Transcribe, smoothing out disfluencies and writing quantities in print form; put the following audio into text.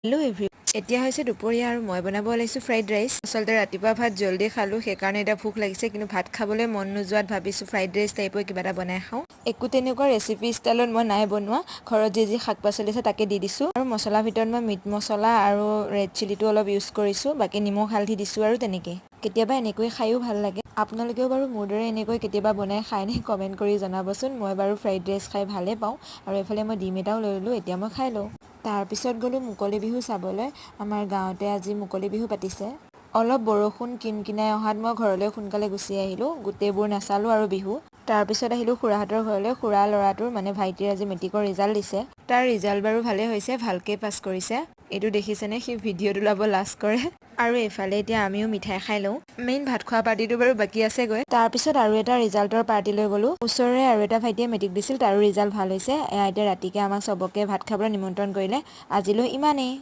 Hello' এতিয়া হৈছে দুপৰীয়া আৰু মই বনাব ওলাইছোঁ ফ্ৰাইড ৰাইচ। আচলতে ৰাতিপুৱা ভাত জলদি খালোঁ, সেইকাৰণে এতিয়া ভোক লাগিছে, কিন্তু ভাত খাবলৈ মন নোযোৱাত ভাবিছোঁ ফ্ৰাইড ৰাইচ টাইপৰ কিবা এটা বনাই খাওঁ। একো তেনেকুৱা ৰেচিপি ষ্টাইলত মই নাই বনোৱা, ঘৰত যি শাক পাচলি আছে তাকে দি দিছোঁ। আৰু মছলাৰ ভিতৰত মই মিট মছলা আৰু ৰেড চিলিটো অলপ ইউজ কৰিছোঁ, বাকী নিমখ হালধি দিছোঁ আৰু তেনেকৈ। কেতিয়াবা এনেকৈ খায়ো ভাল লাগে। আপোনালোকেও বাৰু মোৰ দৰে এনেকৈ কেতিয়াবা বনাই খায়নে? কমেণ্ট কৰি জনাবচোন। মই বাৰু ফ্ৰাইড ৰাইচ খাই ভালেই পাওঁ, আৰু এইফালে মই ডিম এটাও লৈ ল'লোঁ, এতিয়া মই খাই লওঁ। তাৰপিছত গ'লোঁ মুকলি বিহু চাবলৈ। আমাৰ গাঁৱতে আজি মুকলি বিহু পাতিছে। অলপ বৰষুণ কিনকিনাই অহাত মই ঘৰলৈ সোনকালে গুচি আহিলোঁ, গোটেইবোৰ নাচালোঁ আৰু বিহু। তাৰপিছত আহিলোঁ খুৰাহঁতৰ ঘৰলৈ। খুৰা ল'ৰাটোৰ মানে ভাইটিৰ আজি মেট্ৰিকৰ ৰিজাল্ট দিছে। তাৰ ৰিজাল্ট বাৰু ভালেই হৈছে, ভালকৈ পাছ কৰিছে। এইটো দেখিছেনে, সি ভিডিঅ'ত ওলাব লাজ কৰে। আৰু এইফালে এতিয়া আমিও মিঠাই খাই লওঁ। মেইন ভাত খোৱা পাৰ্টিটো বাৰু বাকী আছেগৈ। তাৰপিছত আৰু এটা ৰিজাল্টৰ পাৰ্টিলৈ গ'লোঁ। ওচৰৰে আৰু এটা ভাইটিয়ে মেট্ৰিক দিছিল, তাৰো ৰিজাল্ট ভাল হৈছে। এতিয়া ৰাতিকৈ আমাক চবকে ভাত খাবলৈ নিমন্ত্ৰণ কৰিলে। আজিলৈ ইমানেই।